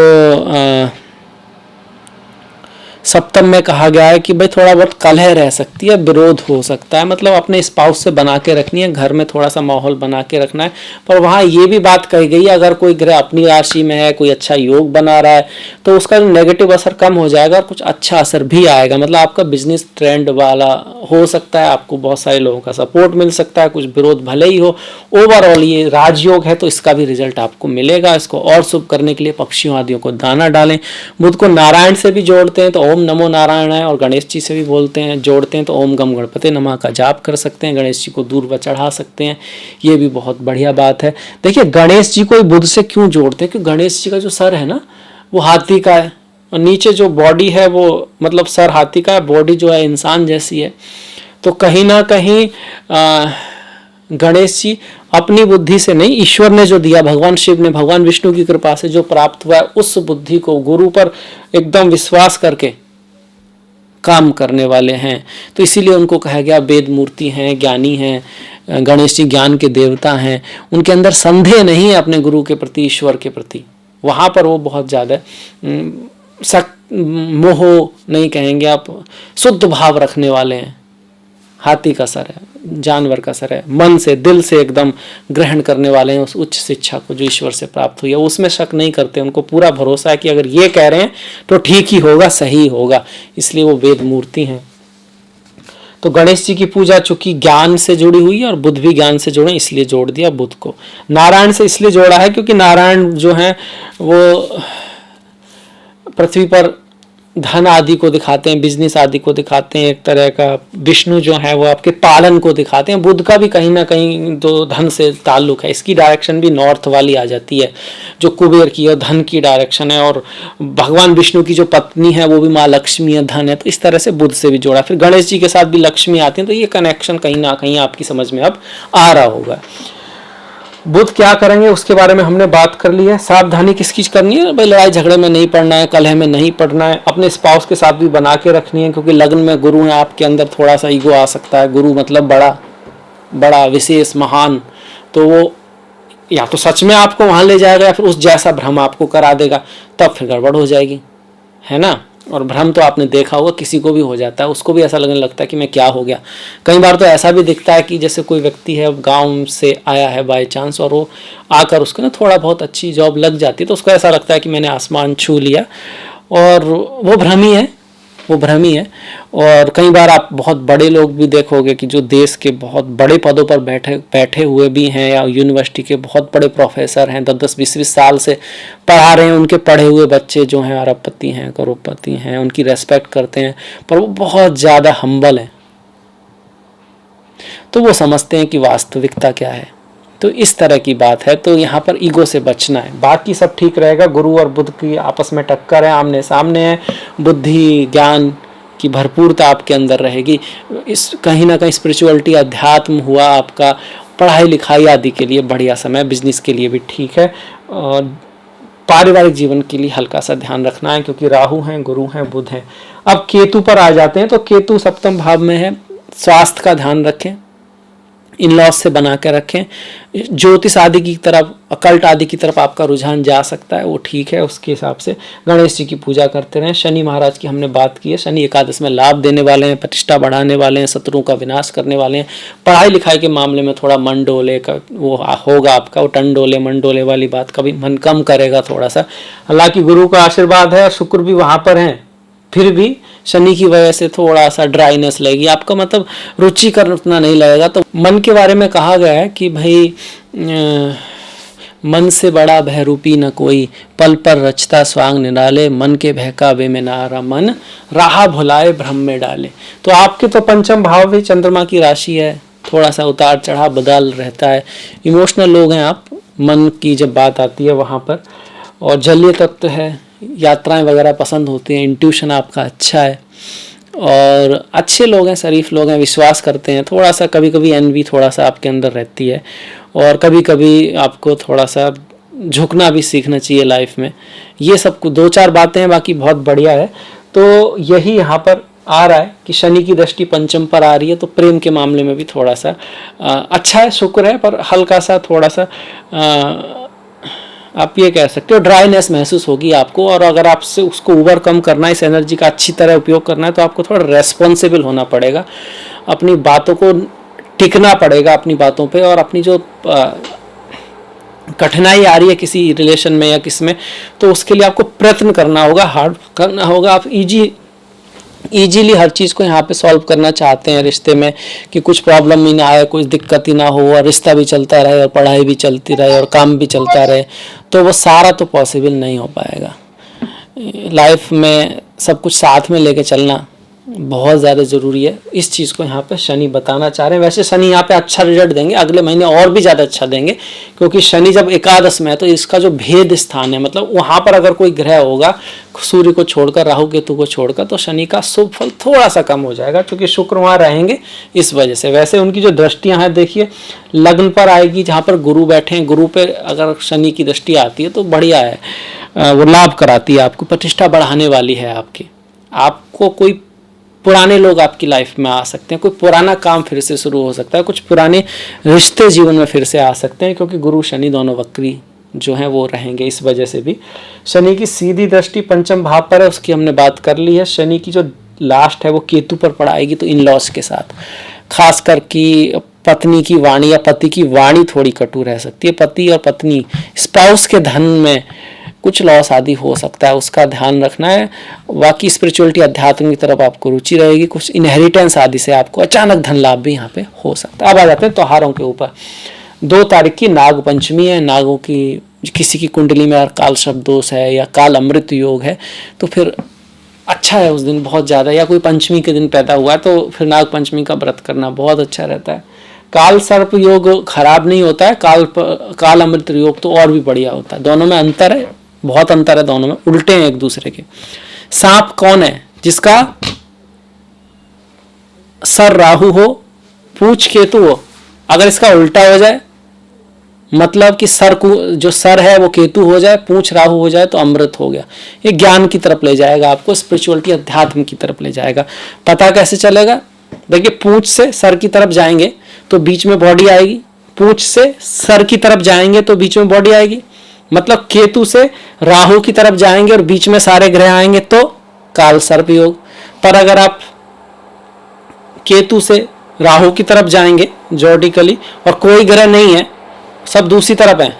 Speaker 1: सप्तम में कहा गया है कि भाई थोड़ा बहुत कलह रह सकती है, विरोध हो सकता है, मतलब अपने स्पाउस से बना के रखनी है, घर में थोड़ा सा माहौल बना के रखना है। पर वहाँ ये भी बात कही गई है, अगर कोई ग्रह अपनी राशि में है, कोई अच्छा योग बना रहा है, तो उसका जो नेगेटिव असर कम हो जाएगा और कुछ अच्छा असर भी आएगा। मतलब आपका बिजनेस ट्रेंड वाला हो सकता है, आपको बहुत सारे लोगों का सपोर्ट मिल सकता है, कुछ विरोध भले ही हो। ओवरऑल ये राजयोग है तो इसका भी रिजल्ट आपको मिलेगा। इसको और शुभ करने के लिए पक्षियों आदियों को दाना डालें। बुध को नारायण से भी जोड़ते हैं तो ओम नमो नारायण है, और गणेश जी से भी बोलते हैं जोड़ते हैं तो ओम गम गणपति नमः का जाप कर सकते हैं, गणेश जी को दूर पर चढ़ा सकते हैं। ये भी बहुत बढ़िया बात है। देखिए गणेश जी को बुध से क्यों जोड़ते हैं, क्योंकि गणेश जी का जो सर है ना वो हाथी का है, और नीचे जो बॉडी है वो मतलब सर हाथी का है, बॉडी जो है इंसान जैसी है। तो कहीं ना कहीं गणेश जी अपनी बुद्धि से नहीं, ईश्वर ने जो दिया, भगवान शिव ने, भगवान विष्णु की कृपा से जो प्राप्त हुआ है, उस बुद्धि को गुरु पर एकदम विश्वास करके काम करने वाले हैं। तो इसीलिए उनको कहा गया वेद मूर्ति हैं, ज्ञानी हैं। गणेश जी ज्ञान के देवता हैं, उनके अंदर संदेह नहीं है अपने गुरु के प्रति, ईश्वर के प्रति। वहाँ पर वो बहुत ज़्यादा मोह नहीं कहेंगे आप, शुद्ध भाव रखने वाले हैं। हाथी का सर है, जानवर का सर है, मन से दिल से एकदम ग्रहण करने वाले हैं उस उच्च शिक्षा को जो ईश्वर से प्राप्त हुई है, उसमें शक नहीं करते। उनको पूरा भरोसा है कि अगर ये कह रहे हैं तो ठीक ही होगा, सही होगा, इसलिए वो वेद मूर्ति हैं। तो गणेश जी की पूजा चूंकि ज्ञान से जुड़ी हुई है और बुध भी ज्ञान से जुड़े, इसलिए जोड़ दिया बुध को। नारायण से इसलिए जोड़ा है क्योंकि नारायण जो है वो पृथ्वी पर धन आदि को दिखाते हैं, बिजनेस आदि को दिखाते हैं, एक तरह का। विष्णु जो है वो आपके पालन को दिखाते हैं। बुध का भी कहीं ना कहीं तो धन से ताल्लुक है, इसकी डायरेक्शन भी नॉर्थ वाली आ जाती है, जो कुबेर की और धन की डायरेक्शन है। और भगवान विष्णु की जो पत्नी है वो भी माँ लक्ष्मी है, धन है, तो इस तरह से बुध से भी जोड़ा। फिर गणेश जी के साथ भी लक्ष्मी आती है, तो ये कनेक्शन कहीं ना कहीं आपकी समझ में अब आ रहा होगा। बुध क्या करेंगे उसके बारे में हमने बात कर ली है। सावधानी किसकी करनी है भाई, लड़ाई झगड़े में नहीं पड़ना है, कलह में नहीं पड़ना है, अपने स्पाउस के साथ भी बना के रखनी है, क्योंकि लग्न में गुरु है, आपके अंदर थोड़ा सा ईगो आ सकता है। गुरु मतलब बड़ा विशेष महान, तो वो या तो सच में आपको वहां ले जाएगा या फिर उस जैसा भ्रम आपको करा देगा, तब फिर गड़बड़ हो जाएगी, है ना। और भ्रम तो आपने देखा होगा, किसी को भी हो जाता है, उसको भी ऐसा लगने लगता है कि मैं क्या हो गया। कई बार तो ऐसा भी दिखता है कि जैसे कोई व्यक्ति है गांव से आया है बाय चांस, और वो आकर उसको ना थोड़ा बहुत अच्छी जॉब लग जाती है, तो उसको ऐसा लगता है कि मैंने आसमान छू लिया, और वो भ्रम ही है, वो भ्रम ही है। और कई बार आप बहुत बड़े लोग भी देखोगे कि जो देश के बहुत बड़े पदों पर बैठे हुए भी हैं, या यूनिवर्सिटी के बहुत बड़े प्रोफेसर हैं, 10-10, 20-20 साल से पढ़ा रहे हैं, उनके पढ़े हुए बच्चे जो हैं अरबपति हैं, करोड़पति हैं, उनकी रेस्पेक्ट करते हैं, पर वो बहुत ज़्यादा हम्बल हैं। तो वो समझते हैं कि वास्तविकता क्या है। तो इस तरह की बात है, तो यहाँ पर ईगो से बचना है, बाकी सब ठीक रहेगा। गुरु और बुध की आपस में टक्कर है, आमने सामने है, बुद्धि ज्ञान की भरपूरता आपके अंदर रहेगी। इस कहीं ना कहीं स्पिरिचुअलिटी, अध्यात्म हुआ आपका, पढ़ाई लिखाई आदि के लिए बढ़िया समय, बिजनेस के लिए भी ठीक है, और पारिवारिक जीवन के लिए हल्का सा ध्यान रखना है, क्योंकि राहु हैं, गुरु हैं, बुध हैं। अब केतु पर आ जाते हैं, तो केतु सप्तम भाव में है, स्वास्थ्य का ध्यान रखें, इन लॉस से बना के रखें। ज्योतिष आदि की तरफ, अकल्ट आदि की तरफ आपका रुझान जा सकता है, वो ठीक है। उसके हिसाब से गणेश जी की पूजा करते रहें। शनि महाराज की हमने बात की है, शनि एकादश में लाभ देने वाले हैं, प्रतिष्ठा बढ़ाने वाले हैं, शत्रुओं का विनाश करने वाले हैं। पढ़ाई लिखाई के मामले में थोड़ा मन डोले का वो होगा आपका, वो टन डोले मन डोले वाली बात कभी मन कम करेगा थोड़ा सा। हालांकि गुरु का आशीर्वाद है और शुक्र भी वहाँ पर है, फिर भी शनि की वजह से थोड़ा सा ड्राइनेस लगेगी आपका, मतलब रुचि कर उतना नहीं लगेगा। तो मन के बारे में कहा गया है कि भाई मन से बड़ा बहरूपी न कोई, पल पर रचता स्वांग निराले, मन के बहका वे में नारा मन, राह भुलाए भ्रम में डाले। तो आपके तो पंचम भाव भी चंद्रमा की राशि है, थोड़ा सा उतार चढ़ाव बदल रहता है, इमोशनल लोग हैं आप, मन की जब बात आती है वहाँ पर। और जलीय तत्व है, यात्राएं वगैरह पसंद होती हैं, इंट्यूशन आपका अच्छा है और अच्छे लोग हैं, शरीफ लोग हैं, विश्वास करते हैं। थोड़ा सा कभी कभी एनवी थोड़ा सा आपके अंदर रहती है और कभी कभी आपको थोड़ा सा झुकना भी सीखना चाहिए लाइफ में। ये सब कुछ 2-4 बातें हैं, बाकी बहुत बढ़िया है। तो यही यहाँ पर आ रहा है कि शनि की दृष्टि पंचम पर आ रही है, तो प्रेम के मामले में भी थोड़ा सा अच्छा है, शुक्र है, पर हल्का सा थोड़ा सा आप ये कह सकते हो ड्राइनेस महसूस होगी आपको। और अगर आपसे उसको ओवरकम करना है, इस एनर्जी का अच्छी तरह उपयोग करना है, तो आपको थोड़ा रेस्पॉन्सिबल होना पड़ेगा, अपनी बातों को टिकना पड़ेगा अपनी बातों पे। और अपनी जो कठिनाई आ रही है किसी रिलेशन में या किस में, तो उसके लिए आपको प्रयत्न करना होगा, हार्ड करना होगा। आप इजीली हर चीज़ को यहाँ पे सॉल्व करना चाहते हैं रिश्ते में, कि कुछ प्रॉब्लम ही ना आए, कुछ दिक्कत ही ना हो और रिश्ता भी चलता रहे और पढ़ाई भी चलती रहे और काम भी चलता रहे, तो वो सारा तो पॉसिबल नहीं हो पाएगा। लाइफ में सब कुछ साथ में लेके चलना बहुत ज़्यादा ज़रूरी है। इस चीज़ को यहाँ पे शनि बताना चाह रहे हैं। वैसे शनि यहाँ पे अच्छा रिजल्ट देंगे, अगले महीने और भी ज़्यादा अच्छा देंगे, क्योंकि शनि जब एकादश में है तो इसका जो भेद स्थान है, मतलब वहाँ पर अगर कोई ग्रह होगा सूर्य को छोड़कर, राहु केतु को छोड़कर, तो शनि का शुभ फल थोड़ा सा कम हो जाएगा, क्योंकि शुक्र वहाँ रहेंगे इस वजह से। वैसे उनकी जो दृष्टियाँ हैं, देखिए लग्न पर आएगी, जहाँ पर गुरु बैठे हैं, गुरु पर अगर शनि की दृष्टि आती है तो बढ़िया है, वो लाभ कराती है आपको, प्रतिष्ठा बढ़ाने वाली है आपकी। आपको कोई पुराने लोग आपकी लाइफ में आ सकते हैं, कोई पुराना काम फिर से शुरू हो सकता है, कुछ पुराने रिश्ते जीवन में फिर से आ सकते हैं, क्योंकि गुरु शनि दोनों वक्री जो हैं वो रहेंगे। इस वजह से भी शनि की सीधी दृष्टि पंचम भाव पर है, उसकी हमने बात कर ली है। शनि की जो लास्ट है वो केतु पर पड़ाएगी, तो इन लॉस के साथ खासकर कि पत्नी की वाणी या पति की वाणी थोड़ी कटु रह सकती है। पति और पत्नी स्पाउस के धन में कुछ लॉस आदि हो सकता है, उसका ध्यान रखना है। बाकी स्पिरिचुअलिटी अध्यात्म की तरफ आपको रुचि रहेगी, कुछ इनहेरिटेंस आदि से आपको अचानक धन लाभ भी यहाँ पे हो सकता है। अब आ जाते हैं त्योहारों के ऊपर। 2 तारीख की नाग पंचमी है। नागों की किसी की कुंडली में काल शब्द दोष है या काल अमृत योग है, तो फिर अच्छा है उस दिन बहुत ज़्यादा, या कोई पंचमी के दिन पैदा हुआ है तो फिर नाग पंचमी का व्रत करना बहुत अच्छा रहता है। काल सर्प योग खराब नहीं होता है, काल अमृत योग तो और भी बढ़िया होता है। दोनों में अंतर है, बहुत अंतर है, दोनों में उल्टे हैं एक दूसरे के। सांप कौन है? जिसका सर राहु हो, पूंछ केतु हो। अगर इसका उल्टा हो जाए, मतलब कि सर को जो सर है वो केतु हो जाए, पूंछ राहु हो जाए, तो अमृत हो गया। ये ज्ञान की तरफ ले जाएगा आपको, स्पिरिचुअलिटी अध्यात्म की तरफ ले जाएगा। पता कैसे चलेगा? देखिए, पूंछ से सर की तरफ जाएंगे तो बीच में बॉडी आएगी, पूंछ से सर की तरफ जाएंगे तो बीच में बॉडी आएगी। मतलब केतु से राहु की तरफ जाएंगे और बीच में सारे ग्रह आएंगे तो काल सर्प योग। पर अगर आप केतु से राहु की तरफ जाएंगे जॉर्डिकली और कोई ग्रह नहीं है, सब दूसरी तरफ है,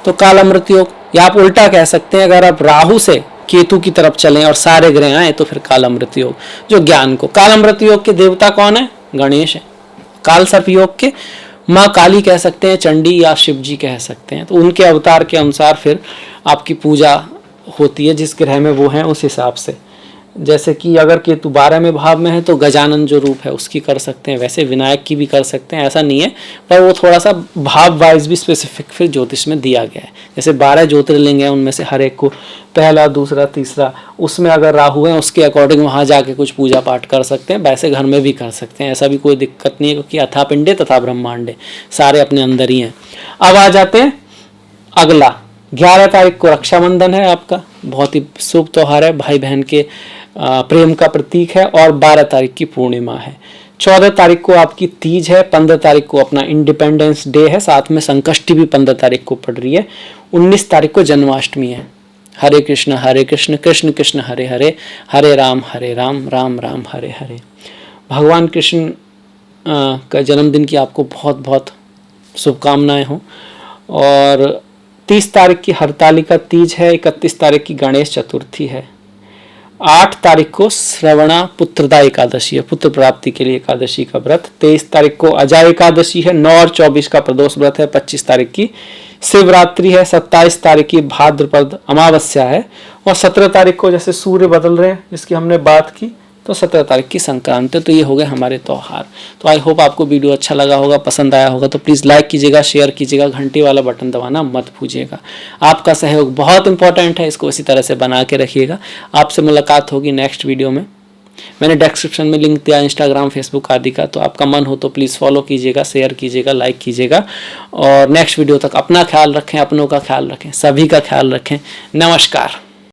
Speaker 1: तो काल अमृत योग। या आप उल्टा कह सकते हैं, अगर आप राहु से केतु की तरफ चलें और सारे ग्रह आए तो फिर काल अमृत योग, जो ज्ञान को। काल अमृत योग के देवता कौन है? गणेश है। काल सर्प योग के माँ काली कह सकते हैं, चंडी या शिव जी कह सकते हैं। तो उनके अवतार के अनुसार फिर आपकी पूजा होती है, जिस ग्रह में वो हैं उस हिसाब से। जैसे कि अगर केतु 12वें भाव में है तो गजानन जो रूप है उसकी कर सकते हैं, वैसे विनायक की भी कर सकते हैं, ऐसा नहीं है, पर वो थोड़ा सा भाव वाइज भी स्पेसिफिक फिर ज्योतिष में दिया गया है। जैसे 12 ज्योतिर्लिंग है, उनमें से हर एक को पहला, दूसरा, तीसरा, उसमें अगर राहु है उसके अकॉर्डिंग वहाँ जाके कुछ पूजा पाठ कर सकते हैं, वैसे घर में भी कर सकते हैं, ऐसा भी कोई दिक्कत नहीं है, क्योंकि अथा पिंडे तथा ब्रह्मांडे सारे अपने अंदर ही हैं। अब आ जाते हैं अगला, 11 तारीख को रक्षाबंधन है आपका, बहुत ही शुभ त्यौहार है, भाई बहन के प्रेम का प्रतीक है, और 12 तारीख की पूर्णिमा है। 14 तारीख को आपकी तीज है, 15 तारीख को अपना इंडिपेंडेंस डे है, साथ में संकष्टी भी 15 तारीख को पड़ रही है, 19 तारीख को जन्माष्टमी है। हरे कृष्ण कृष्ण कृष्ण हरे हरे, हरे राम राम राम हरे हरे। भगवान कृष्ण का जन्मदिन की आपको बहुत बहुत शुभकामनाएं हो। और 30 तारीख की हरतालिका तीज है, 31 तारीख की गणेश चतुर्थी है, 8 तारीख को श्रवणा पुत्रदा एकादशी है, पुत्र प्राप्ति के लिए एकादशी का व्रत, 23 तारीख को अजा एकादशी है, 9 और 24 का प्रदोष व्रत है, 25 तारीख की शिवरात्रि है, 27 तारीख की भाद्रपद अमावस्या है, और 17 तारीख को जैसे सूर्य बदल रहे हैं जिसकी हमने बात की, तो 17 तारीख की संक्रांति है। तो ये हो गए हमारे त्योहार। तो आई होप आपको वीडियो अच्छा लगा होगा, पसंद आया होगा। तो प्लीज़ लाइक कीजिएगा, शेयर कीजिएगा, घंटी वाला बटन दबाना मत भूलिएगा। आपका सहयोग बहुत इंपॉर्टेंट है, इसको इसी तरह से बना के रखिएगा। आपसे मुलाकात होगी नेक्स्ट वीडियो में। मैंने डिस्क्रिप्शन में लिंक दिया इंस्टाग्राम, फेसबुक आदि का, तो आपका मन हो तो प्लीज़ फॉलो कीजिएगा, शेयर कीजिएगा, लाइक कीजिएगा। और नेक्स्ट वीडियो तक अपना ख्याल रखें, अपनों का ख्याल रखें, सभी का ख्याल रखें। नमस्कार।